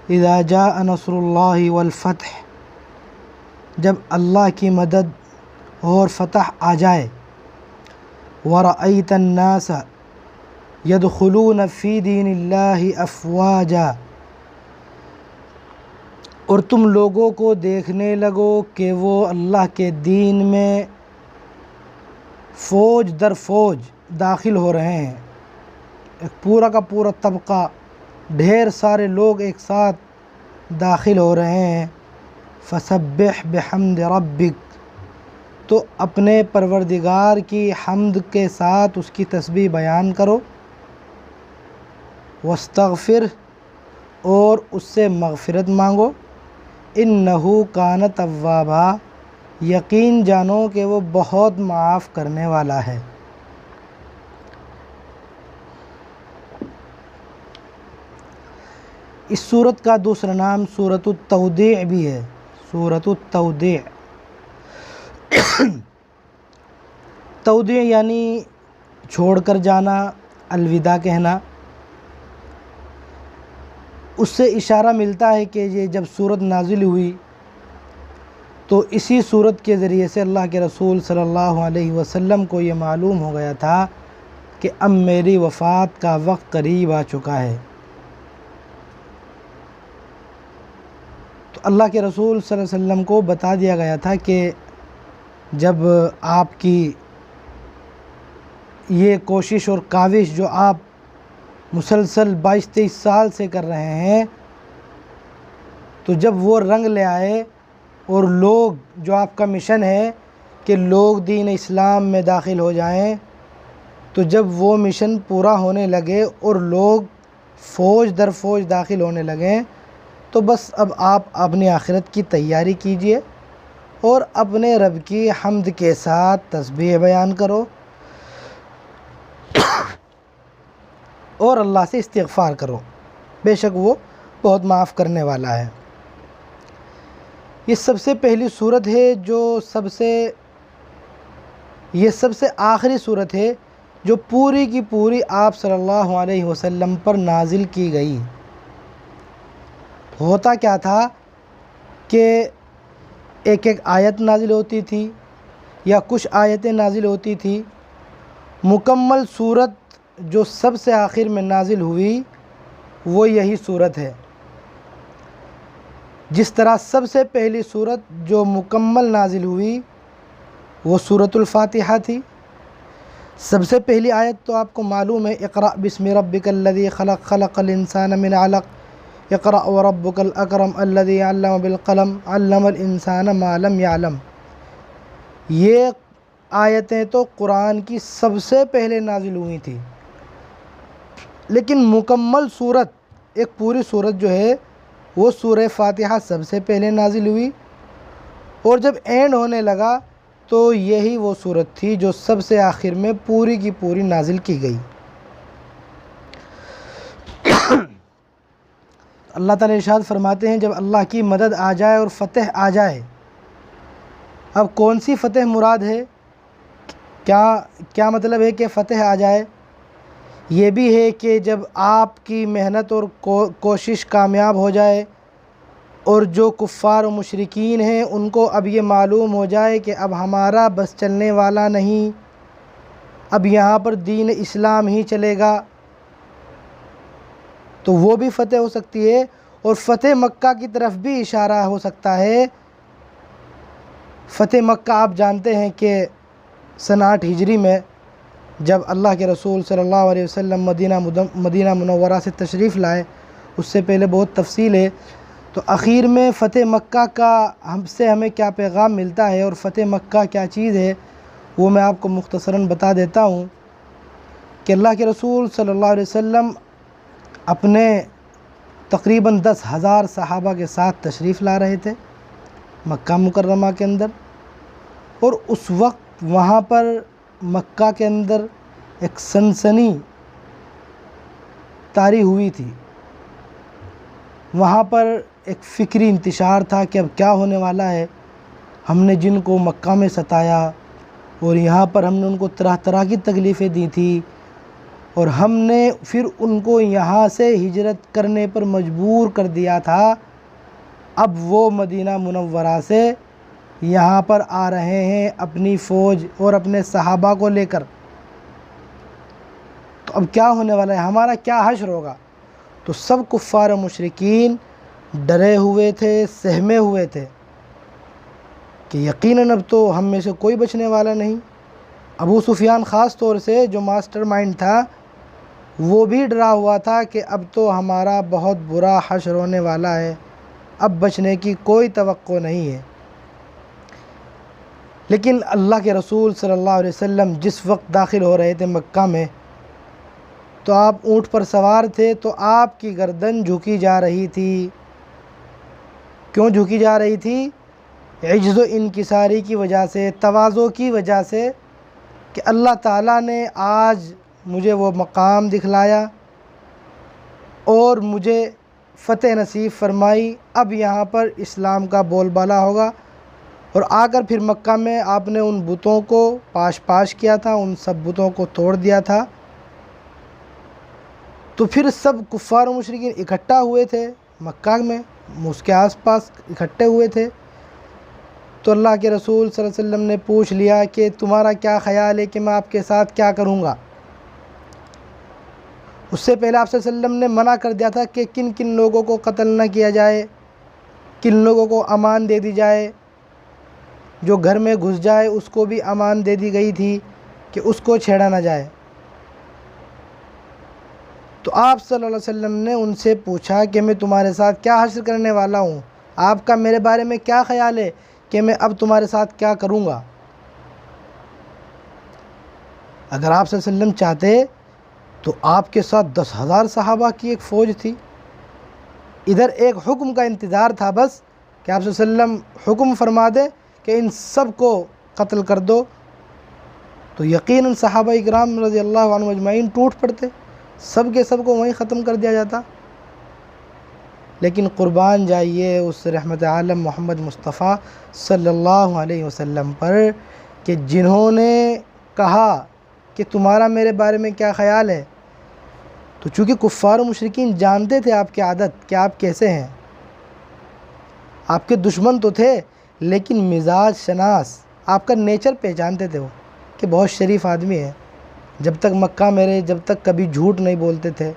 اذا جاء نصر اللہ والفتح، جب اللہ کی مدد اور فتح آ جائے، ورأیت الناس یدخلون فی دین اللہ افواجا، اور تم لوگوں کو دیکھنے لگو کہ وہ اللہ کے دین میں فوج در فوج داخل ہو رہے ہیں، ایک پورا کا پورا طبقہ، ڈھیر سارے لوگ ایک ساتھ داخل ہو رہے ہیں۔ فسبح بحمد ربک، تو اپنے پروردگار کی حمد کے ساتھ اس کی تسبیح بیان کرو، واستغفر، اور اس سے مغفرت مانگو، انہ کان توابا، یقین جانو کہ وہ بہت معاف کرنے والا ہے۔ اس سورت کا دوسرا نام سورۃ التودیع بھی ہے، سورۃ التودیع۔ تودیع یعنی چھوڑ کر جانا، الوداع کہنا۔ اس سے اشارہ ملتا ہے کہ یہ جب سورت نازل ہوئی تو اسی سورت کے ذریعے سے اللہ کے رسول صلی اللہ علیہ وسلم کو یہ معلوم ہو گیا تھا کہ اب میری وفات کا وقت قریب آ چکا ہے۔ تو اللہ کے رسول صلی اللہ علیہ وسلم کو بتا دیا گیا تھا کہ جب آپ کی یہ کوشش اور کاوش جو آپ مسلسل 22-23 سال سے کر رہے ہیں، تو جب وہ رنگ لے آئے اور لوگ، جو آپ کا مشن ہے کہ لوگ دین اسلام میں داخل ہو جائیں، تو جب وہ مشن پورا ہونے لگے اور لوگ فوج در فوج داخل ہونے لگیں، تو بس اب آپ اپنی آخرت کی تیاری کیجئے اور اپنے رب کی حمد کے ساتھ تسبیح بیان کرو اور اللہ سے استغفار کرو، بے شک وہ بہت معاف کرنے والا ہے۔ یہ سب سے پہلی صورت ہے یہ سب سے آخری صورت ہے جو پوری کی پوری آپ صلی اللہ علیہ وسلم پر نازل کی گئی۔ ہوتا کیا تھا کہ ایک ایک آیت نازل ہوتی تھی یا کچھ آیتیں نازل ہوتی تھی۔ مکمل صورت جو سب سے آخر میں نازل ہوئی وہ یہی صورت ہے۔ جس طرح سب سے پہلی صورت جو مکمل نازل ہوئی وہ سورۃ الفاتحہ تھی۔ سب سے پہلی آیت تو آپ کو معلوم ہے، اقرأ بسم ربک الذی خلق، خلق الانسان من علق، اقرأ وربک الاکرم الذی علم بالقلم، علم الانسان ما لم یعلم۔ یہ آیتیں تو قرآن کی سب سے پہلے نازل ہوئی تھی، لیکن مکمل صورت، ایک پوری صورت جو ہے وہ سورہ فاتحہ سب سے پہلے نازل ہوئی، اور جب اینڈ ہونے لگا تو یہی وہ صورت تھی جو سب سے آخر میں پوری کی پوری نازل کی گئی۔ اللہ تعالیٰ ارشاد فرماتے ہیں جب اللہ کی مدد آ جائے اور فتح آ جائے۔ اب کون سی فتح مراد ہے؟ کیا مطلب ہے کہ فتح آ جائے؟ یہ بھی ہے کہ جب آپ کی محنت اور کوشش کامیاب ہو جائے اور جو کفار و مشرکین ہیں ان کو اب یہ معلوم ہو جائے کہ اب ہمارا بس چلنے والا نہیں، اب یہاں پر دین اسلام ہی چلے گا، تو وہ بھی فتح ہو سکتی ہے۔ اور فتح مکہ کی طرف بھی اشارہ ہو سکتا ہے۔ فتح مکہ آپ جانتے ہیں کہ سن 8 ہجری میں جب اللہ کے رسول صلی اللہ علیہ وسلم مدینہ منورہ سے تشریف لائے، اس سے پہلے بہت تفصیل ہے، تو اخیر میں فتح مکہ کا ہمیں کیا پیغام ملتا ہے اور فتح مکہ کیا چیز ہے، وہ میں آپ کو مختصراً بتا دیتا ہوں کہ اللہ کے رسول صلی اللہ علیہ وسلم اپنے تقریباً 10,000 صحابہ کے ساتھ تشریف لا رہے تھے مکہ مکرمہ کے اندر، اور اس وقت وہاں پر مکہ کے اندر ایک سنسنی طاری ہوئی تھی۔ وہاں پر ایک فکری انتشار تھا کہ اب کیا ہونے والا ہے، ہم نے جن کو مکہ میں ستایا اور یہاں پر ہم نے ان کو طرح طرح کی تکلیفیں دی تھی، اور ہم نے پھر ان کو یہاں سے ہجرت کرنے پر مجبور کر دیا تھا، اب وہ مدینہ منورہ سے یہاں پر آ رہے ہیں اپنی فوج اور اپنے صحابہ کو لے کر، تو اب کیا ہونے والا ہے، ہمارا کیا حشر ہوگا؟ تو سب کفار و مشرکین ڈرے ہوئے تھے، سہمے ہوئے تھے کہ یقیناً اب تو ہم میں سے کوئی بچنے والا نہیں۔ ابو سفیان خاص طور سے جو ماسٹر مائنڈ تھا وہ بھی ڈرا ہوا تھا کہ اب تو ہمارا بہت برا حشر ہونے والا ہے، اب بچنے کی کوئی توقع نہیں ہے۔ لیکن اللہ کے رسول صلی اللہ علیہ وسلم جس وقت داخل ہو رہے تھے مکہ میں، تو آپ اونٹ پر سوار تھے، تو آپ کی گردن جھکی جا رہی تھی۔ کیوں جھکی جا رہی تھی؟ عجز و انکساری کی وجہ سے، تواضع کی وجہ سے، کہ اللہ تعالیٰ نے آج مجھے وہ مقام دکھلایا اور مجھے فتح نصیب فرمائی، اب یہاں پر اسلام کا بول بالا ہوگا۔ اور آ کر پھر مکہ میں آپ نے ان بتوں کو پاش کیا تھا، ان سب بتوں کو توڑ دیا تھا۔ تو پھر سب کفار و مشرکین اکٹھا ہوئے تھے مکہ میں، اس کے آس پاس اکٹھے ہوئے تھے۔ تو اللہ کے رسول صلی اللہ علیہ وسلم نے پوچھ لیا کہ تمہارا کیا خیال ہے کہ میں آپ کے ساتھ کیا کروں گا؟ اس سے پہلے آپ صلی اللہ علیہ وسلم نے منع کر دیا تھا کہ کن کن لوگوں کو قتل نہ کیا جائے، کن لوگوں کو امان دے دی جائے، جو گھر میں گھس جائے اس کو بھی امان دے دی گئی تھی کہ اس کو چھیڑا نہ جائے۔ تو آپ صلی اللہ علیہ وسلم نے ان سے پوچھا کہ میں تمہارے ساتھ کیا حشر کرنے والا ہوں، آپ کا میرے بارے میں کیا خیال ہے کہ میں اب تمہارے ساتھ کیا کروں گا؟ اگر آپ صلی اللہ علیہ وسلم چاہتے تو آپ کے ساتھ 10,000 صحابہ کی ایک فوج تھی، ادھر ایک حکم کا انتظار تھا بس کہ آپ صلی اللہ علیہ وسلم حکم فرما دے کہ ان سب کو قتل کر دو، تو یقیناً صحابہ اکرام رضی اللہ عنہم اجمعین ٹوٹ پڑتے، سب کے سب کو وہیں ختم کر دیا جاتا۔ لیکن قربان جائیے اس رحمت عالم محمد مصطفیٰ صلی اللہ علیہ وسلم پر کہ جنہوں نے کہا کہ تمہارا میرے بارے میں کیا خیال ہے، تو چونکہ کفار و مشرکین جانتے تھے آپ کی عادت کہ آپ کیسے ہیں، آپ کے دشمن تو تھے لیکن مزاج شناس، آپ کا نیچر پہچانتے تھے وہ کہ بہت شریف آدمی ہے۔ جب تک مکہ میں رہے جب تک کبھی جھوٹ نہیں بولتے تھے،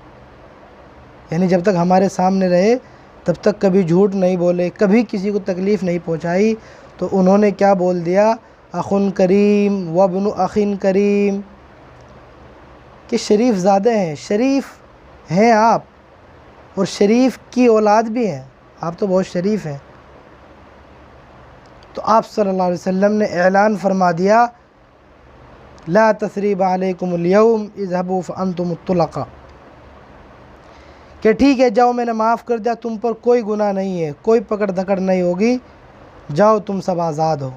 یعنی جب تک ہمارے سامنے رہے تب تک کبھی جھوٹ نہیں بولے، کبھی کسی کو تکلیف نہیں پہنچائی۔ تو انہوں نے کیا بول دیا؟ اخ کریم وابن اخ کریم، کہ شریف زادے ہیں، شریف ہیں آپ، اور شریف کی اولاد بھی ہیں، آپ تو بہت شریف ہیں۔ تو آپ صلی اللہ علیہ وسلم نے اعلان فرما دیا لا تثریب علیکم اليوم اذهبوا فانتم الطلقاء، کہ ٹھیک ہے جاؤ، میں نے معاف کر دیا، تم پر کوئی گناہ نہیں ہے، کوئی پکڑ دھکڑ نہیں ہوگی، جاؤ تم سب آزاد ہو۔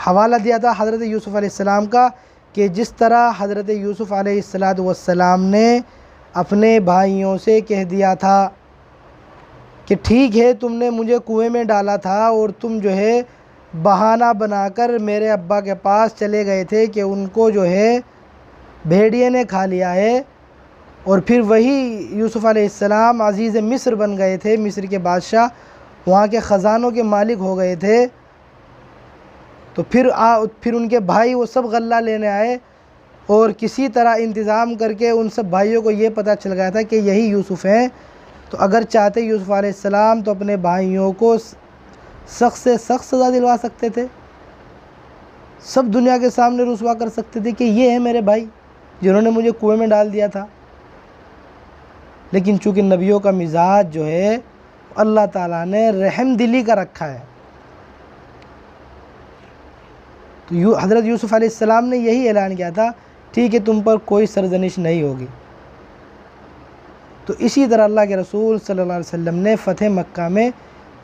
حوالہ دیا تھا حضرت یوسف علیہ السلام کا کہ جس طرح حضرت یوسف علیہ السلام نے اپنے بھائیوں سے کہہ دیا تھا کہ ٹھیک ہے تم نے مجھے کنویں میں ڈالا تھا اور تم جو ہے بہانہ بنا کر میرے ابا کے پاس چلے گئے تھے کہ ان کو جو ہے بھیڑیے نے کھا لیا ہے، اور پھر وہی یوسف علیہ السلام عزیز مصر بن گئے تھے، مصر کے بادشاہ، وہاں کے خزانوں کے مالک ہو گئے تھے۔ تو پھر ان کے بھائی وہ سب غلہ لینے آئے اور کسی طرح انتظام کر کے ان سب بھائیوں کو یہ پتہ چل گیا تھا کہ یہی یوسف ہیں۔ تو اگر چاہتے یوسف علیہ السلام تو اپنے بھائیوں کو سخت سے سخت سزا دلوا سکتے تھے، سب دنیا کے سامنے رسوا کر سکتے تھے کہ یہ ہیں میرے بھائی جنہوں نے مجھے کنویں میں ڈال دیا تھا۔ لیکن چونکہ نبیوں کا مزاج جو ہے اللہ تعالیٰ نے رحم دلی کا رکھا ہے، تو حضرت یوسف علیہ السلام نے یہی اعلان کیا تھا ٹھیک ہے تم پر کوئی سرزنش نہیں ہوگی۔ تو اسی طرح اللہ کے رسول صلی اللہ علیہ وسلم نے فتح مکہ میں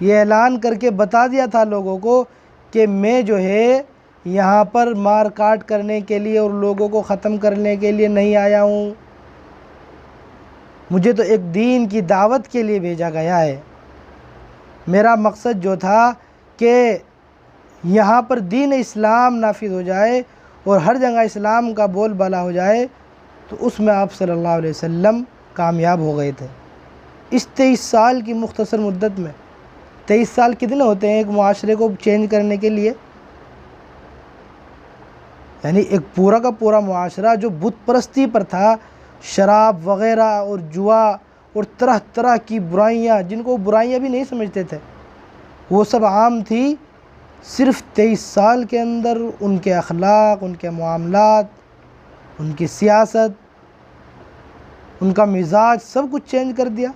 یہ اعلان کر کے بتا دیا تھا لوگوں کو کہ میں جو ہے یہاں پر مار کاٹ کرنے کے لیے اور لوگوں کو ختم کرنے کے لیے نہیں آیا ہوں، مجھے تو ایک دین کی دعوت کے لیے بھیجا گیا ہے۔ میرا مقصد جو تھا کہ یہاں پر دین اسلام نافذ ہو جائے اور ہر جگہ اسلام کا بول بالا ہو جائے، تو اس میں آپ صلی اللہ علیہ وسلم کامیاب ہو گئے تھے۔ اس 23 سال کی مختصر مدت میں، 23 سال کتنے ہوتے ہیں ایک معاشرے کو چینج کرنے کے لیے؟ یعنی ایک پورا کا پورا معاشرہ جو بت پرستی پر تھا، شراب وغیرہ اور جوا اور طرح طرح کی برائیاں، جن کو برائیاں بھی نہیں سمجھتے تھے، وہ سب عام تھی، صرف 23 سال کے اندر ان کے اخلاق، ان کے معاملات، ان کی سیاست، ان کا مزاج سب کچھ چینج کر دیا۔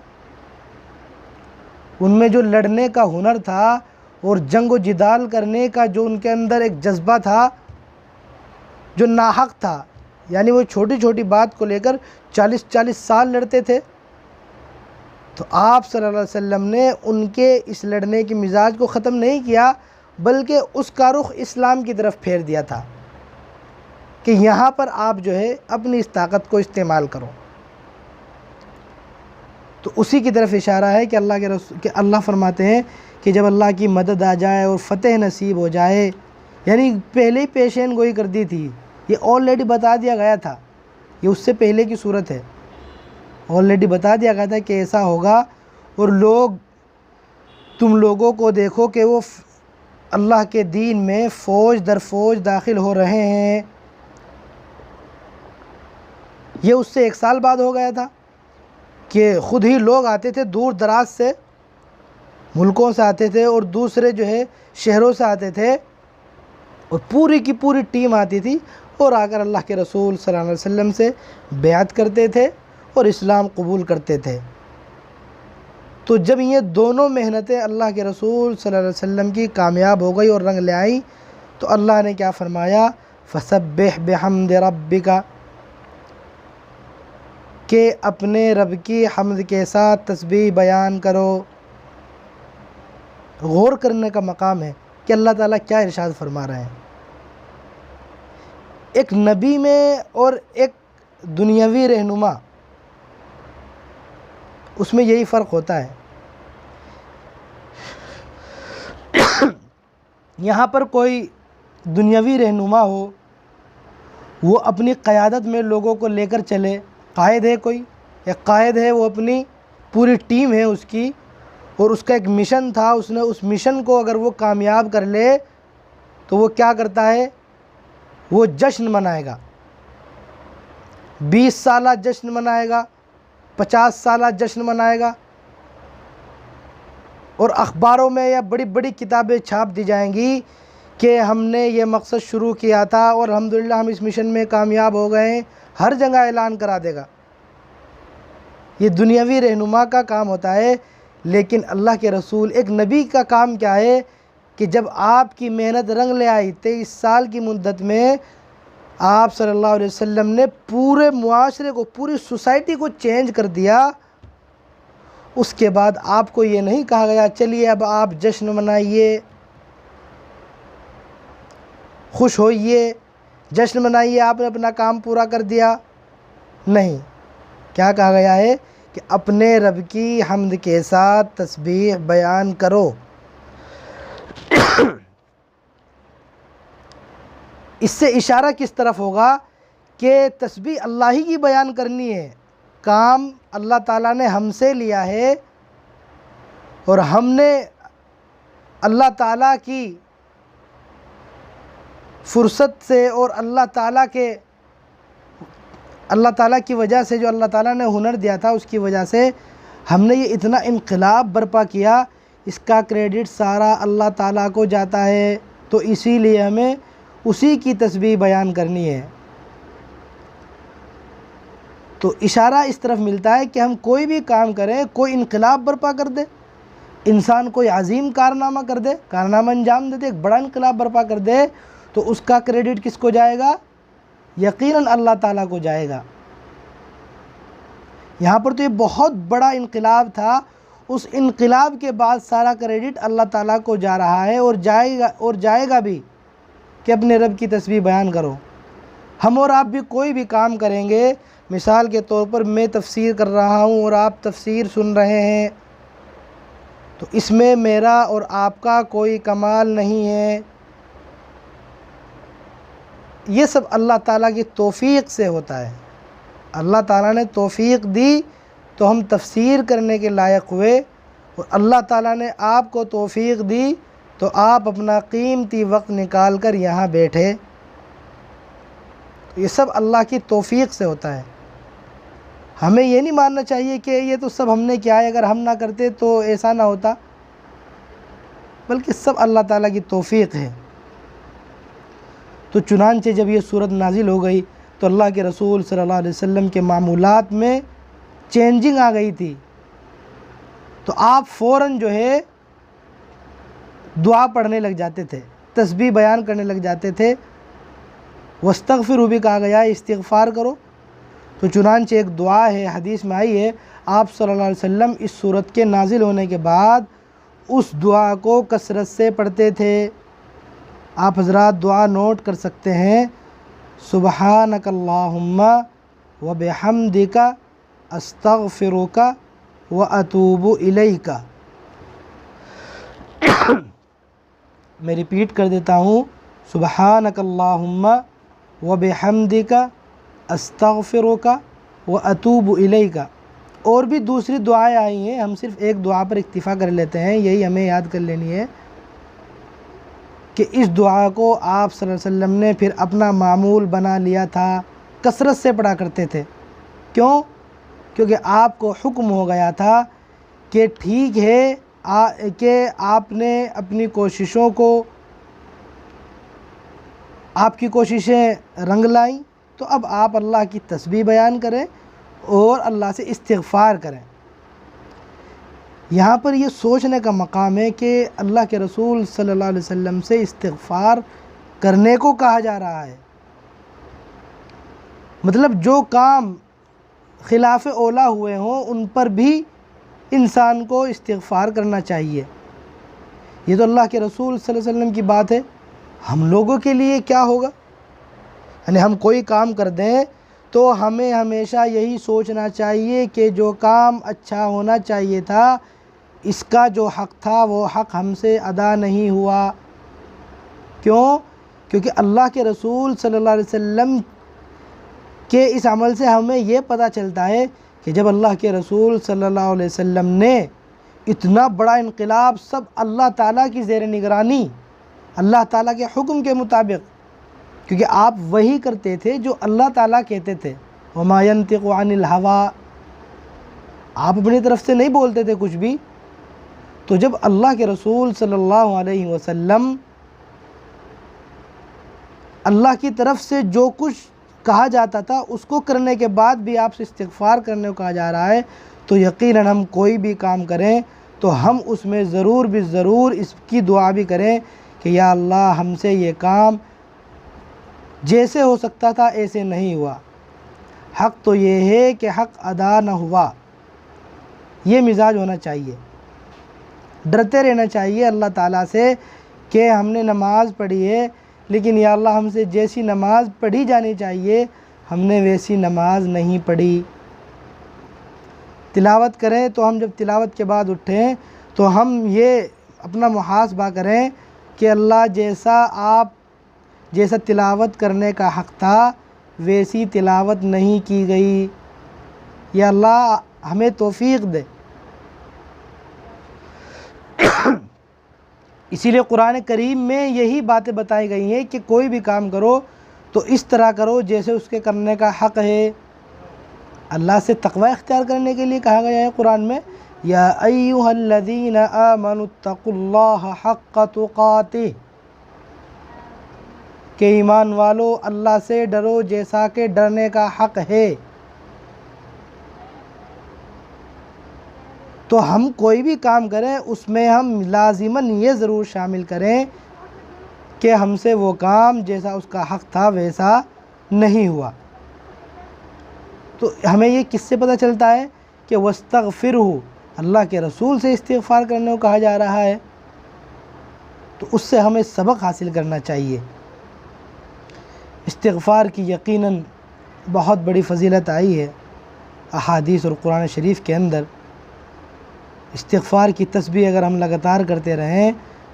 ان میں جو لڑنے کا ہنر تھا اور جنگ و جدال کرنے کا جو ان کے اندر ایک جذبہ تھا جو ناحق تھا، یعنی وہ چھوٹی چھوٹی بات کو لے کر 40 سال لڑتے تھے، تو آپ صلی اللہ علیہ وسلم نے ان کے اس لڑنے کی مزاج کو ختم نہیں کیا، بلکہ اس کا رخ اسلام کی طرف پھیر دیا تھا کہ یہاں پر آپ جو ہے اپنی اس طاقت کو استعمال کرو۔ تو اسی کی طرف اشارہ ہے کہ اللہ فرماتے ہیں کہ جب اللہ کی مدد آ جائے اور فتح نصیب ہو جائے، یعنی پہلے ہی پیشین گوئی کر دی تھی، یہ آلریڈی بتا دیا گیا تھا، یہ اس سے پہلے کی صورت ہے، آلریڈی بتا دیا گیا تھا کہ ایسا ہوگا، اور تم لوگوں کو دیکھو کہ وہ اللہ کے دین میں فوج در فوج داخل ہو رہے ہیں۔ یہ اس سے 1 سال بعد ہو گیا تھا کہ خود ہی لوگ آتے تھے دور دراز سے، ملکوں سے آتے تھے اور دوسرے جو ہے شہروں سے آتے تھے، اور پوری کی پوری ٹیم آتی تھی اور آ کر اللہ کے رسول صلی اللہ علیہ وسلم سے بیعت کرتے تھے اور اسلام قبول کرتے تھے۔ تو جب یہ دونوں محنتیں اللہ کے رسول صلی اللہ علیہ وسلم کی کامیاب ہو گئی اور رنگ لے آئیں، تو اللہ نے کیا فرمایا؟ فَسَبِّحْ بِحَمْدِ رَبِّكَ، کہ اپنے رب کی حمد کے ساتھ تسبیح بیان کرو۔ غور کرنے کا مقام ہے کہ اللہ تعالیٰ کیا ارشاد فرما رہے ہیں۔ ایک نبی میں اور ایک دنیاوی رہنما، اس میں یہی فرق ہوتا ہے۔ یہاں پر کوئی دنیاوی رہنما ہو، وہ اپنی قیادت میں لوگوں کو لے کر چلے، قائد ہے کوئی، ایک قائد ہے، وہ اپنی پوری ٹیم ہے اس کی، اور اس کا ایک مشن تھا، اس نے اس مشن کو اگر وہ کامیاب کر لے تو وہ کیا کرتا ہے؟ وہ جشن منائے گا، 20 سالہ جشن منائے گا، 50 سالہ جشن منائے گا، اور اخباروں میں یا بڑی بڑی کتابیں چھاپ دی جائیں گی کہ ہم نے یہ مقصد شروع کیا تھا اور الحمدللہ ہم اس مشن میں کامیاب ہو گئے ہیں، ہر جگہ اعلان کرا دے گا۔ یہ دنیاوی رہنما کا کام ہوتا ہے، لیکن اللہ کے رسول ایک نبی کا کام کیا ہے کہ جب آپ کی محنت رنگ لے آئی، 23 سال کی مدت میں آپ صلی اللہ علیہ وسلم نے پورے معاشرے کو، پوری سوسائٹی کو چینج کر دیا۔ اس کے بعد آپ کو یہ نہیں کہا گیا چلیے اب آپ جشن منائیے، خوش ہوئیے، جشن منائیے، آپ نے اپنا کام پورا کر دیا۔ نہیں، کیا کہا گیا ہے کہ اپنے رب کی حمد کے ساتھ تسبیح بیان کرو۔ اس سے اشارہ کس طرف ہوگا کہ تسبیح اللہ ہی کی بیان کرنی ہے، کام اللہ تعالیٰ نے ہم سے لیا ہے، اور ہم نے اللہ تعالیٰ کی فرصت سے اور اللہ تعالیٰ کی وجہ سے، جو اللہ تعالیٰ نے ہنر دیا تھا اس کی وجہ سے ہم نے یہ اتنا انقلاب برپا کیا، اس کا کریڈٹ سارا اللہ تعالیٰ کو جاتا ہے، تو اسی لیے ہمیں اسی کی تسبیح بیان کرنی ہے۔ تو اشارہ اس طرف ملتا ہے کہ ہم کوئی بھی کام کریں، کوئی انقلاب برپا کر دے، انسان کوئی عظیم کارنامہ کر دے، کارنامہ انجام دے دے، ایک بڑا انقلاب برپا کر دے، تو اس کا کریڈٹ کس کو جائے گا؟ یقیناً اللہ تعالیٰ کو جائے گا۔ یہاں پر تو یہ بہت بڑا انقلاب تھا، اس انقلاب کے بعد سارا کریڈٹ اللہ تعالیٰ کو جا رہا ہے، اور جائے گا بھی کہ اپنے رب کی تسبیح بیان کرو۔ ہم اور آپ بھی کوئی بھی کام کریں گے، مثال کے طور پر میں تفسیر کر رہا ہوں اور آپ تفسیر سن رہے ہیں، تو اس میں میرا اور آپ کا کوئی کمال نہیں ہے، یہ سب اللہ تعالیٰ کی توفیق سے ہوتا ہے۔ اللہ تعالیٰ نے توفیق دی تو ہم تفسیر کرنے کے لائق ہوئے، اور اللہ تعالیٰ نے آپ کو توفیق دی تو آپ اپنا قیمتی وقت نکال کر یہاں بیٹھے۔ یہ سب اللہ کی توفیق سے ہوتا ہے۔ ہمیں یہ نہیں ماننا چاہیے کہ یہ تو سب ہم نے کیا ہے، اگر ہم نہ کرتے تو ایسا نہ ہوتا، بلکہ سب اللہ تعالیٰ کی توفیق ہے۔ تو چنانچہ جب یہ صورت نازل ہو گئی تو اللہ کے رسول صلی اللہ علیہ وسلم کے معمولات میں چینجنگ آ گئی تھی، تو آپ فوراً جو ہے دعا پڑھنے لگ جاتے تھے، تسبیح بیان کرنے لگ جاتے تھے۔ وَاسْتَغْفِرُوا بھی کہا گیا ہے، استغفار کرو۔ تو چنانچہ ایک دعا ہے، حدیث میں آئی ہے، آپ صلی اللہ علیہ وسلم اس صورت کے نازل ہونے کے بعد اس دعا کو کثرت سے پڑھتے تھے۔ آپ حضرات دعا نوٹ کر سکتے ہیں، سبحانک اللہم وبحمدک استغفرک واتوب الیک۔ میں ریپیٹ کر دیتا ہوں، سبحانک اللہم وبحمدک استغفرک واتوب الیک۔ اور بھی دوسری دعائیں آئی ہیں، ہم صرف ایک دعا پر اکتفا کر لیتے ہیں، یہی ہمیں یاد کر لینی ہے کہ اس دعا کو آپ صلی اللہ علیہ وسلم نے پھر اپنا معمول بنا لیا تھا، کثرت سے پڑھا کرتے تھے۔ کیوں؟ کیونکہ آپ کو حکم ہو گیا تھا کہ ٹھیک ہے کہ آپ نے اپنی کوششوں کو، آپ کی کوششیں رنگ لائیں، تو اب آپ اللہ کی تسبیح بیان کریں اور اللہ سے استغفار کریں۔ یہاں پر یہ سوچنے کا مقام ہے کہ اللہ کے رسول صلی اللہ علیہ وسلم سے استغفار کرنے کو کہا جا رہا ہے، مطلب جو کام خلاف اولا ہوئے ہوں ان پر بھی انسان کو استغفار کرنا چاہیے۔ یہ تو اللہ کے رسول صلی اللہ علیہ وسلم کی بات ہے، ہم لوگوں کے لیے کیا ہوگا؟ یعنی ہم کوئی کام کر دیں تو ہمیں ہمیشہ یہی سوچنا چاہیے کہ جو کام اچھا ہونا چاہیے تھا، اس کا جو حق تھا وہ حق ہم سے ادا نہیں ہوا۔ کیوں؟ کیونکہ اللہ کے رسول صلی اللہ علیہ وسلم کے اس عمل سے ہمیں یہ پتہ چلتا ہے کہ جب اللہ کے رسول صلی اللہ علیہ وسلم نے اتنا بڑا انقلاب سب اللہ تعالیٰ کی زیر نگرانی، اللہ تعالیٰ کے حکم کے مطابق، کیونکہ آپ وہی کرتے تھے جو اللہ تعالیٰ کہتے تھے، وَمَا يَنْطِقُ عَنِ الْهَوَىٰ، آپ اپنی طرف سے نہیں بولتے تھے کچھ بھی۔ تو جب اللہ کے رسول صلی اللہ علیہ وسلم اللہ کی طرف سے جو کچھ کہا جاتا تھا اس کو کرنے کے بعد بھی آپ سے استغفار کرنے کو کہا جا رہا ہے، تو یقیناً ہم کوئی بھی کام کریں تو ہم اس میں ضرور بھی ضرور اس کی دعا بھی کریں کہ یا اللہ ہم سے یہ کام جیسے ہو سکتا تھا ایسے نہیں ہوا، حق تو یہ ہے کہ حق ادا نہ ہوا۔ یہ مزاج ہونا چاہیے، ڈرتے رہنا چاہیے اللہ تعالیٰ سے کہ ہم نے نماز پڑھی ہے لیکن یا اللہ ہم سے جیسی نماز پڑھی جانی چاہیے ہم نے ویسی نماز نہیں پڑھی۔ تلاوت کریں تو ہم جب تلاوت کے بعد اٹھیں تو ہم یہ اپنا محاسبہ کریں کہ اللہ جیسا تلاوت کرنے کا حق تھا ویسی تلاوت نہیں کی گئی، یا اللہ ہمیں توفیق دے۔ اسی لیے قرآن کریم میں یہی باتیں بتائی گئی ہیں کہ کوئی بھی کام کرو تو اس طرح کرو جیسے اس کے کرنے کا حق ہے۔ اللہ سے تقوی اختیار کرنے کے لیے کہا گیا ہے قرآن میں، یا ایھا الذین آمنوا اتقوا اللہ حق تقاتہ، کہ ایمان والو اللہ سے ڈرو جیسا کہ ڈرنے کا حق ہے۔ تو ہم کوئی بھی کام کریں اس میں ہم لازماً یہ ضرور شامل کریں کہ ہم سے وہ کام جیسا اس کا حق تھا ویسا نہیں ہوا۔ تو ہمیں یہ کس سے پتہ چلتا ہے کہ وَاسْتَغْفِرْهُ، اللہ کے رسول سے استغفار کرنے کو کہا جا رہا ہے، تو اس سے ہمیں سبق حاصل کرنا چاہیے۔ استغفار کی یقیناً بہت بڑی فضیلت آئی ہے احادیث اور قرآن شریف کے اندر۔ استغفار کی تسبیح اگر ہم لگاتار کرتے رہیں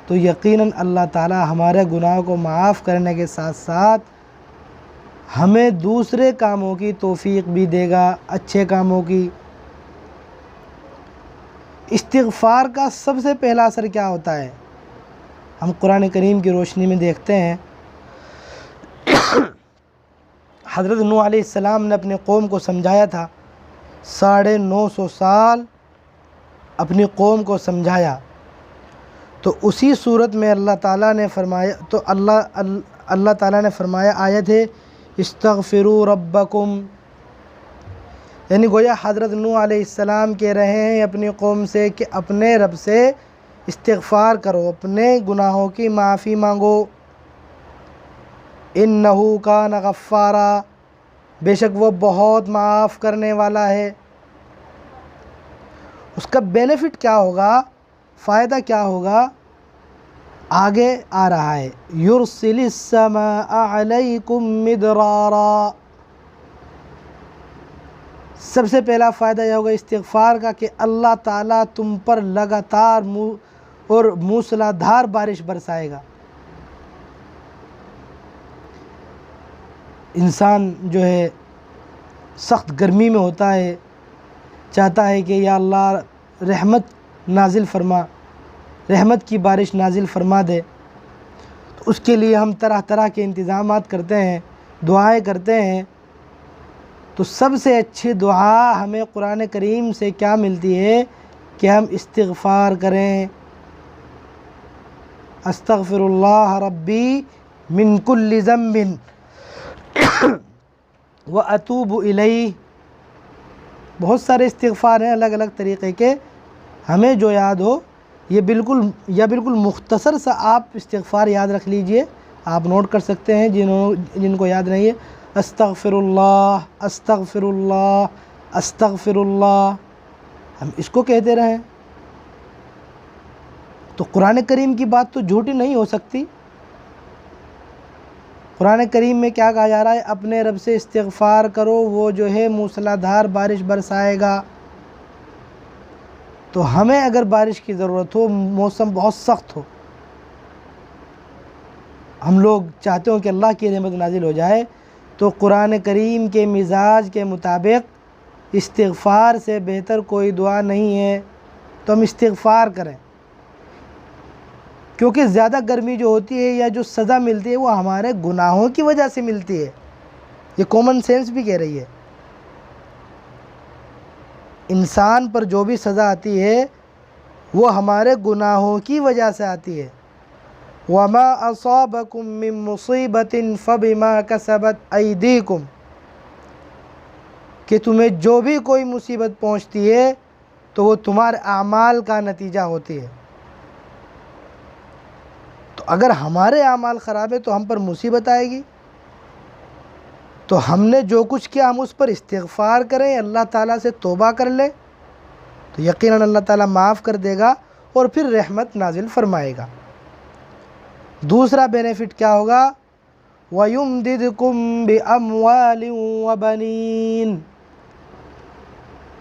تو یقیناً اللہ تعالی ہمارے گناہوں کو معاف کرنے کے ساتھ ساتھ ہمیں دوسرے کاموں کی توفیق بھی دے گا، اچھے کاموں کی۔ استغفار کا سب سے پہلا اثر کیا ہوتا ہے؟ ہم قرآن کریم کی روشنی میں دیکھتے ہیں، حضرت نوح علیہ السلام نے اپنے قوم کو سمجھایا تھا، 950 سال اپنی قوم کو سمجھایا، تو اسی صورت میں اللہ تعالیٰ نے فرمایا، تو اللہ تعالیٰ نے فرمایا، آیت ہے استغفروا ربکم، یعنی گویا حضرت نوح علیہ السلام کہہ رہے ہیں اپنی قوم سے کہ اپنے رب سے استغفار کرو، اپنے گناہوں کی معافی مانگو۔ انہ کان غفارا، بے شک وہ بہت معاف کرنے والا ہے۔ اس کا بینیفٹ کیا ہوگا، فائدہ کیا ہوگا، آگے آ رہا ہے، یرسل السماء علیکم مدرارا۔ سب سے پہلا فائدہ یہ ہوگا استغفار کا کہ اللہ تعالیٰ تم پر لگاتار اور موسلادھار بارش برسائے گا۔ انسان جو ہے سخت گرمی میں ہوتا ہے، چاہتا ہے کہ یا اللہ رحمت نازل فرما، رحمت کی بارش نازل فرما دے، تو اس کے لیے ہم طرح طرح کے انتظامات کرتے ہیں، دعائیں کرتے ہیں۔ تو سب سے اچھی دعا ہمیں قرآن کریم سے کیا ملتی ہے کہ ہم استغفار کریں، استغفر اللہ ربی من کل ذنب واتوب الیہ۔ بہت سارے استغفار ہیں الگ الگ طریقے کے، ہمیں جو یاد ہو یہ بالکل مختصر سا آپ استغفار یاد رکھ لیجئے، آپ نوٹ کر سکتے ہیں جن کو یاد نہیں ہے، استغفر اللہ استغفر اللہ استغفر اللہ، ہم اس کو کہتے رہیں تو قرآن کریم کی بات تو جھوٹی نہیں ہو سکتی۔ قرآن کریم میں کیا کہا جا رہا ہے، اپنے رب سے استغفار کرو، وہ جو ہے موسلادھار بارش برسائے گا۔ تو ہمیں اگر بارش کی ضرورت ہو، موسم بہت سخت ہو، ہم لوگ چاہتے ہوں کہ اللہ کی رحمت نازل ہو جائے، تو قرآن کریم کے مزاج کے مطابق استغفار سے بہتر کوئی دعا نہیں ہے، تو ہم استغفار کریں، کیونکہ زیادہ گرمی جو ہوتی ہے یا جو سزا ملتی ہے وہ ہمارے گناہوں کی وجہ سے ملتی ہے، یہ کامن سینس بھی کہہ رہی ہے۔ انسان پر جو بھی سزا آتی ہے وہ ہمارے گناہوں کی وجہ سے آتی ہے۔ وَمَا أَصَابَكُم مِّن مُّصِيبَةٍ فَبِمَا كَسَبَتْ أَيْدِيكُمْ، کہ تمہیں جو بھی کوئی مصیبت پہنچتی ہے تو وہ تمہارے اعمال کا نتیجہ ہوتی ہے۔ تو اگر ہمارے اعمال خراب ہے تو ہم پر مصیبت آئے گی، تو ہم نے جو کچھ کیا ہم اس پر استغفار کریں، اللہ تعالیٰ سے توبہ کر لیں، تو یقیناً اللہ تعالیٰ معاف کر دے گا اور پھر رحمت نازل فرمائے گا۔ دوسرا بینیفٹ کیا ہوگا، وَيُمْدِدْكُمْ بِأَمْوَالٍ وَبَنِينَ،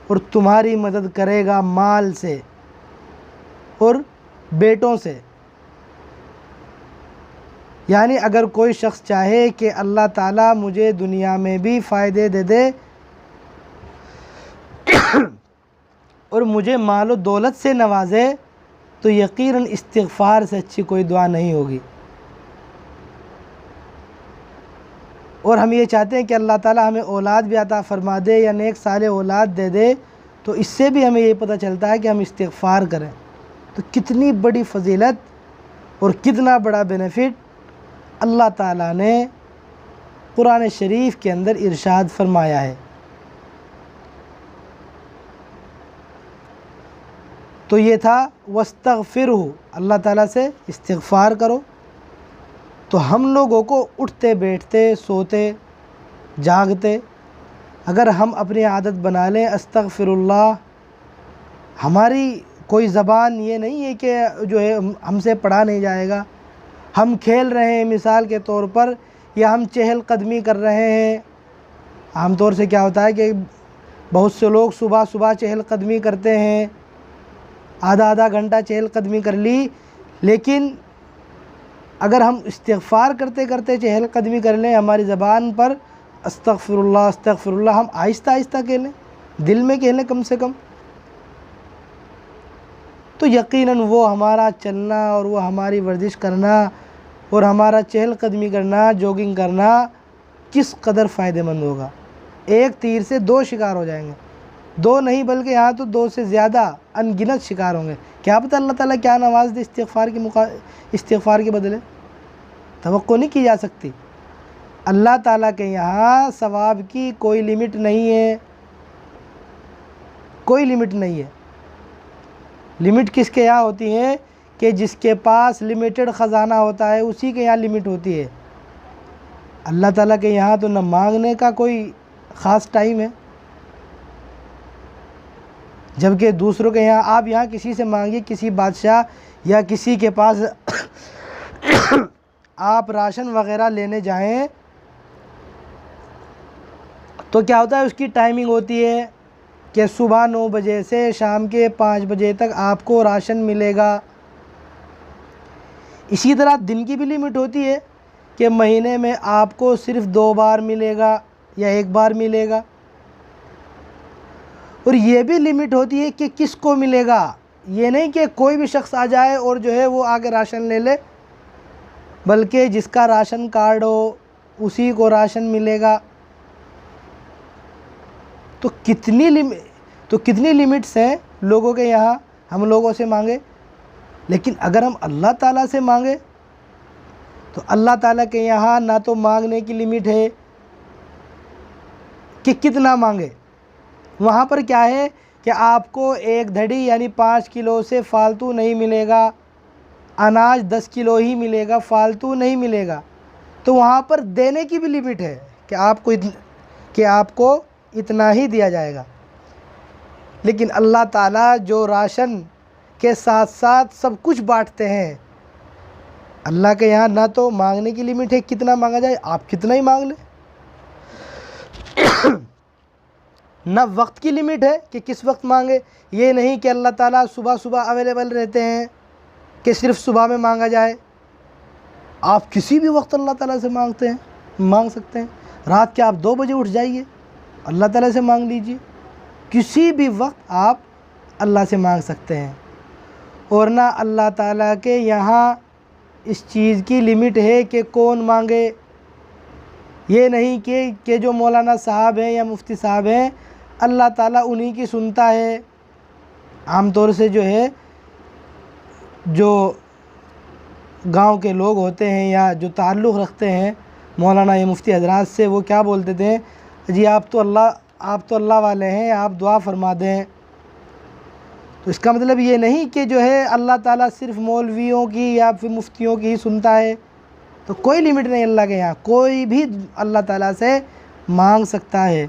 اور تمہاری مدد کرے گا مال سے اور بیٹوں سے۔ یعنی اگر کوئی شخص چاہے کہ اللہ تعالیٰ مجھے دنیا میں بھی فائدے دے دے اور مجھے مال و دولت سے نوازے، تو یقیناً استغفار سے اچھی کوئی دعا نہیں ہوگی۔ اور ہم یہ چاہتے ہیں کہ اللہ تعالیٰ ہمیں اولاد بھی عطا فرما دے یا نیک صالح اولاد دے دے، تو اس سے بھی ہمیں یہ پتہ چلتا ہے کہ ہم استغفار کریں۔ تو کتنی بڑی فضیلت اور کتنا بڑا بینیفٹ اللہ تعالیٰ نے قرآن شریف کے اندر ارشاد فرمایا ہے۔ تو یہ تھا وَاسْتَغْفِرْهُ، اللہ تعالیٰ سے استغفار کرو۔ تو ہم لوگوں کو اٹھتے بیٹھتے سوتے جاگتے اگر ہم اپنی عادت بنا لیں استغفر اللہ، ہماری کوئی زبان یہ نہیں ہے کہ جو ہے ہم سے پڑھا نہیں جائے گا، ہم کھیل رہے ہیں مثال کے طور پر، یا ہم چہل قدمی کر رہے ہیں۔ عام طور سے کیا ہوتا ہے کہ بہت سے لوگ صبح صبح چہل قدمی کرتے ہیں، آدھا گھنٹہ چہل قدمی کر لی، لیکن اگر ہم استغفار کرتے کرتے چہل قدمی کر لیں ہماری زبان پر استغفر اللہ ہم آہستہ آہستہ کہہ لیں، دل میں کہہ لیں کم سے کم، تو یقیناً وہ ہمارا چلنا اور وہ ہماری ورزش کرنا اور ہمارا چہل قدمی کرنا، جوگنگ کرنا کس قدر فائدہ مند ہوگا۔ ایک تیر سے دو شکار ہو جائیں گے، دو نہیں بلکہ یہاں تو دو سے زیادہ ان گنت شکار ہوں گے۔ کیا پتہ اللہ تعالیٰ کیا نواز دے استغفار کے بدلے، توقع نہیں کی جا سکتی۔ اللہ تعالیٰ کے یہاں ثواب کی کوئی لمٹ نہیں ہے، کوئی لمٹ نہیں ہے۔ لمٹ کس کے یہاں ہوتی ہے کہ جس کے پاس لمیٹڈ خزانہ ہوتا ہے اسی کے یہاں لمٹ ہوتی ہے۔ اللہ تعالیٰ کے یہاں تو نہ مانگنے کا کوئی خاص ٹائم ہے، جبکہ دوسروں کے یہاں آپ یہاں کسی سے مانگیے، کسی بادشاہ یا کسی کے پاس آپ راشن وغیرہ لینے جائیں تو کیا ہوتا ہے، اس کی ٹائمنگ ہوتی ہے کہ صبح 9 بجے سے شام کے 5 بجے تک آپ کو راشن ملے گا۔ اسی طرح دن کی بھی لمٹ ہوتی ہے کہ مہینے میں آپ کو صرف 2 بار ملے گا یا 1 بار ملے گا، اور یہ بھی لمٹ ہوتی ہے کہ کس کو ملے گا۔ یہ نہیں کہ کوئی بھی شخص آ جائے اور جو ہے وہ آگے راشن لے لے، بلکہ جس کا راشن کارڈ ہو اسی کو راشن ملے گا۔ تو کتنی لمٹس ہیں لوگوں کے یہاں، ہم لوگوں سے مانگے۔ لیکن اگر ہم اللہ تعالیٰ سے مانگے تو اللہ تعالیٰ کے یہاں نہ تو مانگنے کی لمٹ ہے کہ کتنا مانگے، وہاں پر کیا ہے کہ آپ کو 1 دھڑی یعنی 5 کلو سے فالتو نہیں ملے گا، اناج 10 کلو ہی ملے گا، فالتو نہیں ملے گا۔ تو وہاں پر دینے کی بھی لمٹ ہے کہ آپ کو اتنا ہی دیا جائے گا۔ لیکن اللہ تعالیٰ جو راشن کے ساتھ ساتھ سب کچھ بانٹتے ہیں، اللہ کے یہاں نہ تو مانگنے کی لمٹ ہے کتنا مانگا جائے، آپ کتنا ہی مانگ لیں، نہ وقت کی لمٹ ہے کہ کس وقت مانگے۔ یہ نہیں کہ اللہ تعالیٰ صبح اویلیبل رہتے ہیں کہ صرف صبح میں مانگا جائے، آپ کسی بھی وقت اللہ تعالیٰ سے مانگ سکتے ہیں۔ رات کے آپ 2 بجے اٹھ جائیے، اللہ تعالیٰ سے مانگ لیجیے، کسی بھی وقت آپ اللہ سے مانگ سکتے ہیں۔ اور نہ اللہ تعالیٰ کے یہاں اس چیز کی لمٹ ہے کہ کون مانگے۔ یہ نہیں کہ جو مولانا صاحب ہیں یا مفتی صاحب ہیں اللہ تعالیٰ انہی کی سنتا ہے۔ عام طور سے جو ہے جو گاؤں کے لوگ ہوتے ہیں یا جو تعلق رکھتے ہیں مولانا یا مفتی حضرات سے، وہ کیا بولتے تھے، جی آپ تو اللہ والے ہیں، آپ دعا فرما دیں۔ تو اس کا مطلب یہ نہیں کہ جو ہے اللہ تعالیٰ صرف مولویوں کی یا پھر مفتیوں کی ہی سنتا ہے۔ تو کوئی لمٹ نہیں اللہ کے یہاں، کوئی بھی اللہ تعالیٰ سے مانگ سکتا ہے۔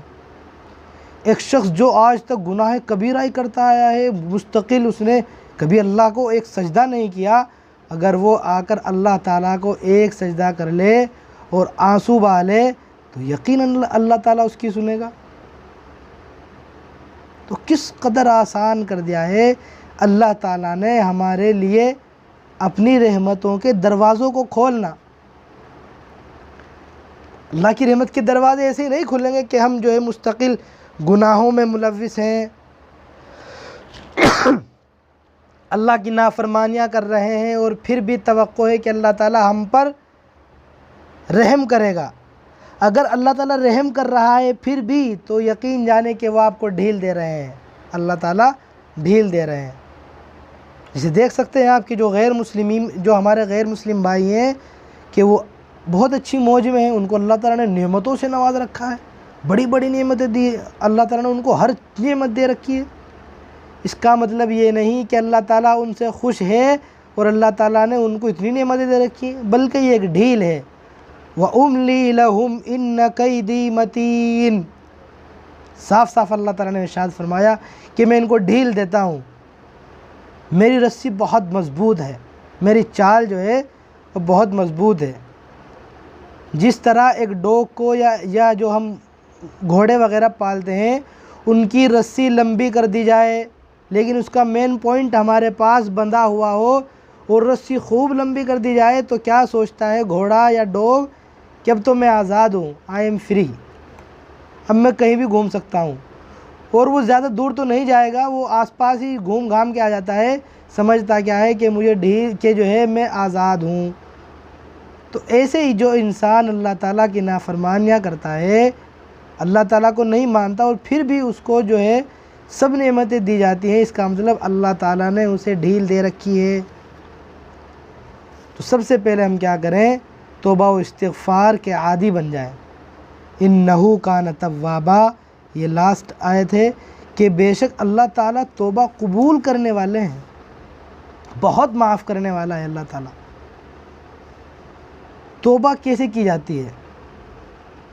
ایک شخص جو آج تک گناہ کبیرہ ہی کرتا آیا ہے، مستقل اس نے کبھی اللہ کو ایک سجدہ نہیں کیا، اگر وہ آ کر اللہ تعالیٰ کو ایک سجدہ کر لے اور آنسو بہا لے تو یقیناً اللہ تعالیٰ اس کی سنے گا۔ تو کس قدر آسان کر دیا ہے اللہ تعالیٰ نے ہمارے لیے اپنی رحمتوں کے دروازوں کو کھولنا۔ اللہ کی رحمت کے دروازے ایسے ہی نہیں کھلیں گے کہ ہم جو ہے مستقل گناہوں میں ملوث ہیں، اللہ کی نافرمانیاں کر رہے ہیں، اور پھر بھی توقع ہے کہ اللہ تعالیٰ ہم پر رحم کرے گا۔ اگر اللہ تعالیٰ رحم کر رہا ہے پھر بھی تو یقین جانے کہ وہ آپ کو ڈھیل دے رہے ہیں، اللہ تعالیٰ ڈھیل دے رہے ہیں۔ جسے دیکھ سکتے ہیں آپ کہ جو ہمارے غیر مسلم بھائی ہیں کہ وہ بہت اچھی موج میں ہیں، ان کو اللہ تعالیٰ نے نعمتوں سے نواز رکھا ہے، بڑی بڑی نعمتیں دی، اللہ تعالیٰ نے ان کو ہر نعمت دے رکھی ہے۔ اس کا مطلب یہ نہیں کہ اللہ تعالیٰ ان سے خوش ہے اور اللہ تعالیٰ نے ان کو اتنی نعمتیں دے رکھی ہیں، بلکہ یہ ایک ڈھیل ہے۔ وَأُمْلِي لَهُمْ إِنَّ كَيْدِي مَتِينٌ، صاف صاف اللہ تعالیٰ نے ارشاد فرمایا کہ میں ان کو ڈھیل دیتا ہوں، میری رسی بہت مضبوط ہے، میری چال جو ہے وہ بہت مضبوط ہے۔ جس طرح ایک ڈوگ کو یا جو ہم گھوڑے وغیرہ پالتے ہیں ان کی رسی لمبی کر دی جائے، لیکن اس کا مین پوائنٹ ہمارے پاس بندھا ہوا ہو اور رسی خوب لمبی کر دی جائے، تو کیا سوچتا ہے گھوڑا یا ڈوگ کہ اب تو میں آزاد ہوں، آئی ایم فری، اب میں کہیں بھی گھوم سکتا ہوں، اور وہ زیادہ دور تو نہیں جائے گا، وہ آس پاس ہی گھوم گھام کے آ جاتا ہے، سمجھتا کیا ہے کہ مجھے ڈھیل کہ جو ہے میں آزاد ہوں۔ تو ایسے ہی جو انسان اللہ تعالیٰ کی نافرمانیاں کرتا ہے، اللہ تعالیٰ کو نہیں مانتا، اور پھر بھی اس کو جو ہے سب نعمتیں دی جاتی ہیں، اس کا مطلب اللہ تعالیٰ نے اسے ڈھیل دے رکھی ہے۔ تو سب سے پہلے ہم کیا کریں؟ توبہ و استغفار کے عادی بن جائیں۔ انہو کان توابا، یہ لاسٹ آیت ہے کہ بے شک اللہ تعالیٰ توبہ قبول کرنے والے ہیں، بہت معاف کرنے والا ہے اللہ تعالیٰ۔ توبہ کیسے کی جاتی ہے؟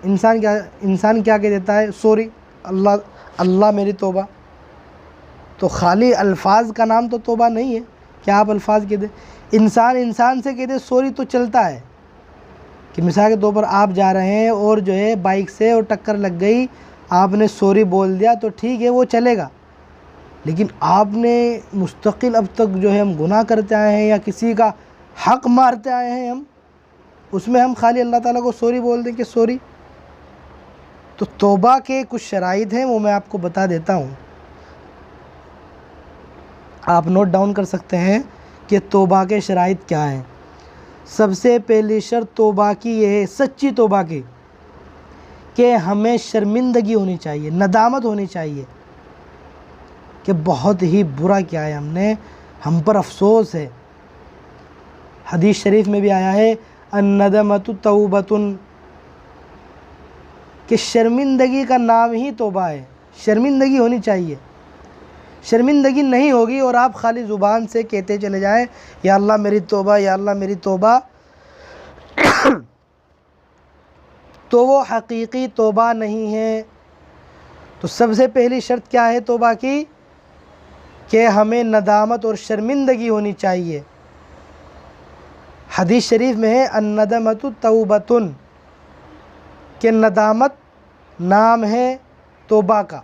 انسان کیا کہہ دیتا ہے؟ سوری، اللہ میری توبہ۔ تو خالی الفاظ کا نام تو توبہ نہیں ہے، کیا آپ الفاظ کہہ دیں؟ انسان سے کہہ دے سوری تو چلتا ہے، کہ مثال کے طور پر آپ جا رہے ہیں اور جو ہے بائک سے اور ٹکر لگ گئی، آپ نے سوری بول دیا تو ٹھیک ہے، وہ چلے گا۔ لیکن آپ نے مستقل اب تک جو ہے ہم گناہ کرتے آئے ہیں یا کسی کا حق مارتے آئے ہیں، ہم اس میں ہم خالی اللہ تعالیٰ کو سوری بول دیں کہ سوری۔ تو توبہ کے کچھ شرائط ہیں، وہ میں آپ کو بتا دیتا ہوں، آپ نوٹ ڈاؤن کر سکتے ہیں کہ توبہ کے شرائط کیا ہیں۔ سب سے پہلی شرط توبہ کی یہ ہے، سچی توبہ کی، کہ ہمیں شرمندگی ہونی چاہیے، ندامت ہونی چاہیے کہ بہت ہی برا کیا ہے ہم نے، ہم پر افسوس ہے۔ حدیث شریف میں بھی آیا ہے الندمۃ توبۃ، کہ شرمندگی کا نام ہی توبہ ہے، شرمندگی ہونی چاہیے۔ شرمندگی نہیں ہوگی اور آپ خالی زبان سے کہتے چلے جائیں یا اللہ میری توبہ، یا اللہ میری توبہ، تو وہ حقیقی توبہ نہیں ہے۔ تو سب سے پہلی شرط کیا ہے توبہ کی؟ کہ ہمیں ندامت اور شرمندگی ہونی چاہیے۔ حدیث شریف میں ہے الندمۃ توبۃ، کہ ندامت نام ہے توبہ کا۔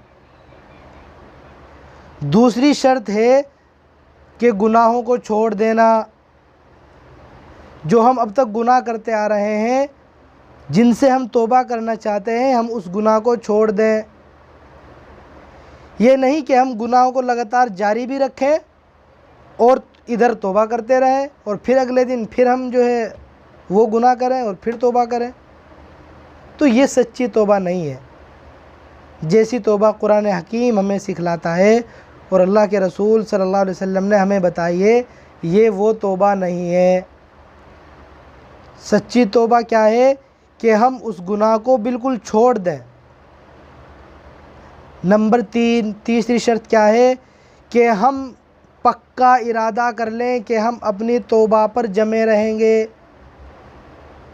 دوسری شرط ہے کہ گناہوں کو چھوڑ دینا، جو ہم اب تک گناہ کرتے آ رہے ہیں، جن سے ہم توبہ کرنا چاہتے ہیں، ہم اس گناہ کو چھوڑ دیں۔ یہ نہیں کہ ہم گناہوں کو لگاتار جاری بھی رکھیں اور ادھر توبہ کرتے رہیں اور پھر اگلے دن پھر ہم جو ہے وہ گناہ کریں اور پھر توبہ کریں، تو یہ سچی توبہ نہیں ہے۔ جیسی توبہ قرآن حکیم ہمیں سکھلاتا ہے اور اللہ کے رسول صلی اللہ علیہ وسلم نے ہمیں بتائی ہے، یہ وہ توبہ نہیں ہے۔ سچی توبہ کیا ہے؟ کہ ہم اس گناہ کو بالکل چھوڑ دیں۔ نمبر 3، تیسری شرط کیا ہے؟ کہ ہم پکا ارادہ کر لیں کہ ہم اپنی توبہ پر جمے رہیں گے۔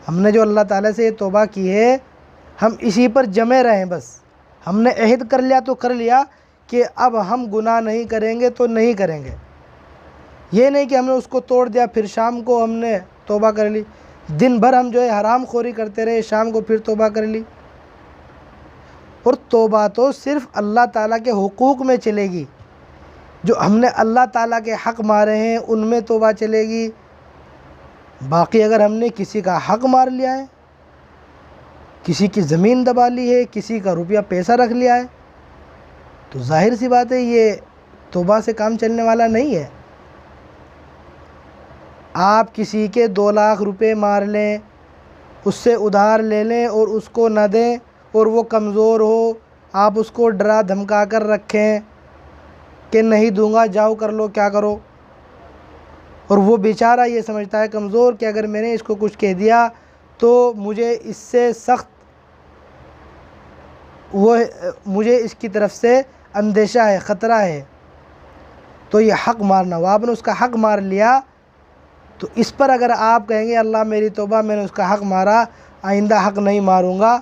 ہم نے جو اللہ تعالیٰ سے یہ توبہ کی ہے، ہم اسی پر جمے رہیں، بس ہم نے عہد کر لیا تو کر لیا کہ اب ہم گناہ نہیں کریں گے تو نہیں کریں گے۔ یہ نہیں کہ ہم نے اس کو توڑ دیا پھر شام کو ہم نے توبہ کر لی، دن بھر ہم جو ہے حرام خوری کرتے رہے، شام کو پھر توبہ کر لی۔ اور توبہ تو صرف اللہ تعالیٰ کے حقوق میں چلے گی، جو ہم نے اللہ تعالیٰ کے حق مارے ہیں ان میں توبہ چلے گی۔ باقی اگر ہم نے کسی کا حق مار لیا ہے، کسی کی زمین دبا لی ہے، کسی کا روپیہ پیسہ رکھ لیا ہے، تو ظاہر سی بات ہے یہ توبہ سے کام چلنے والا نہیں ہے۔ آپ کسی کے 2 لاکھ روپے مار لیں، اس سے ادھار لے لیں اور اس کو نہ دیں، اور وہ کمزور ہو، آپ اس کو ڈرا دھمکا کر رکھیں کہ نہیں دوں گا، جاؤ کر لو کیا کرو، اور وہ بیچارہ یہ سمجھتا ہے کمزور کہ اگر میں نے اس کو کچھ کہہ دیا تو مجھے اس سے سخت مجھے اس کی طرف سے اندیشہ ہے، خطرہ ہے، تو یہ حق مارنا ہوا۔ آپ نے اس کا حق مار لیا تو اس پر اگر آپ کہیں گے اللہ میری توبہ، میں نے اس کا حق مارا، آئندہ حق نہیں ماروں گا،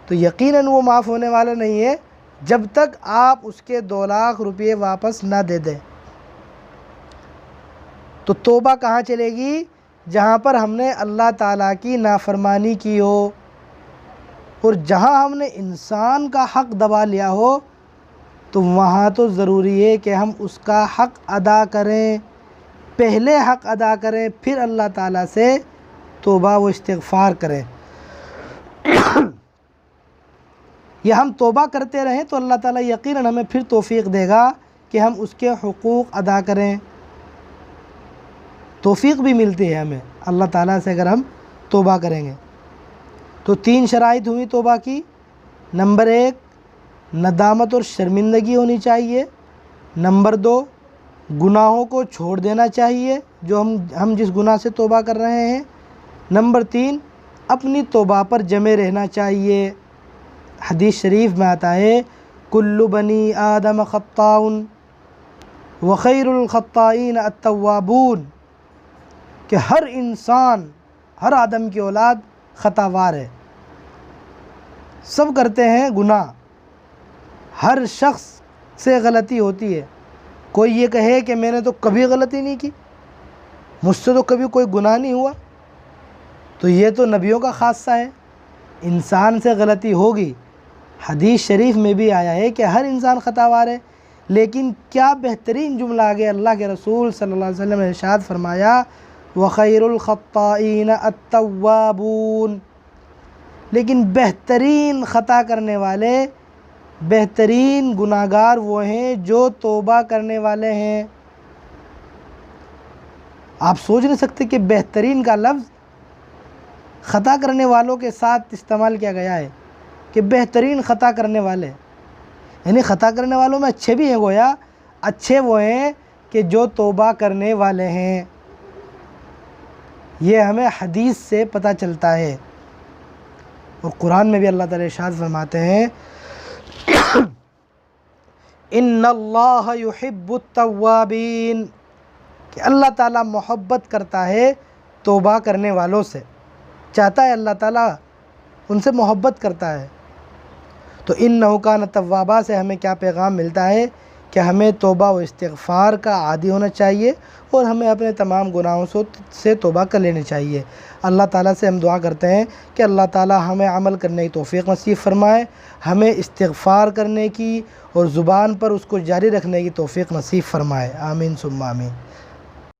تو یقیناً وہ معاف ہونے والا نہیں ہے جب تک آپ اس کے 2 لاکھ روپے واپس نہ دے دیں۔ تو توبہ کہاں چلے گی؟ جہاں پر ہم نے اللہ تعالیٰ کی نافرمانی کی ہو، اور جہاں ہم نے انسان کا حق دبا لیا ہو، تو وہاں تو ضروری ہے کہ ہم اس کا حق ادا کریں، پہلے حق ادا کریں، پھر اللہ تعالیٰ سے توبہ و استغفار کریں۔ یا ہم توبہ کرتے رہیں تو اللہ تعالیٰ یقیناً ہمیں پھر توفیق دے گا کہ ہم اس کے حقوق ادا کریں. توفیق بھی ملتی ہے ہمیں اللہ تعالیٰ سے اگر ہم توبہ کریں گے. تو 3 شرائط ہوئی توبہ کی. نمبر 1 ندامت اور شرمندگی ہونی چاہیے. نمبر 2 گناہوں کو چھوڑ دینا چاہیے جو ہم جس گناہ سے توبہ کر رہے ہیں. نمبر 3 اپنی توبہ پر جمے رہنا چاہیے. حدیث شریف میں آتا ہے کل بنی آدم خطاء وخیر الخطائین التوابون، کہ ہر انسان، ہر آدم کی اولاد خطا وار ہے، سب کرتے ہیں گناہ، ہر شخص سے غلطی ہوتی ہے. کوئی یہ کہے کہ میں نے تو کبھی غلطی نہیں کی، مجھ سے تو کبھی کوئی گناہ نہیں ہوا، تو یہ تو نبیوں کا خاصہ ہے. انسان سے غلطی ہوگی. حدیث شریف میں بھی آیا ہے کہ ہر انسان خطا وار ہے. لیکن کیا بہترین جملہ آگے اللہ کے رسول صلی اللہ علیہ وسلم نے ارشاد فرمایا وَخَيْرُ الْخَطَّائِينَ التَّوَّابُونَ، لیکن بہترین خطا کرنے والے، بہترین گناہگار وہ ہیں جو توبہ کرنے والے ہیں. آپ سوچ نہیں سکتے کہ بہترین کا لفظ خطا کرنے والوں کے ساتھ استعمال کیا گیا ہے، کہ بہترین خطا کرنے والے، یعنی خطا کرنے والوں میں اچھے بھی ہیں. گویا اچھے وہ ہیں کہ جو توبہ کرنے والے ہیں. یہ ہمیں حدیث سے پتہ چلتا ہے. اور قرآن میں بھی اللہ تعالیٰ ارشاد فرماتے ہیں ان اللہ یحب التوابین، کہ اللہ تعالیٰ محبت کرتا ہے توبہ کرنے والوں سے، چاہتا ہے اللہ تعالیٰ ان سے محبت کرتا ہے. تو انہ کان توابا سے ہمیں کیا پیغام ملتا ہے کہ ہمیں توبہ و استغفار کا عادی ہونا چاہیے اور ہمیں اپنے تمام گناہوں سے توبہ کر لینی چاہیے. اللہ تعالیٰ سے ہم دعا کرتے ہیں کہ اللہ تعالیٰ ہمیں عمل کرنے کی توفیق نصیب فرمائے، ہمیں استغفار کرنے کی اور زبان پر اس کو جاری رکھنے کی توفیق نصیب فرمائے. آمین ثم آمین.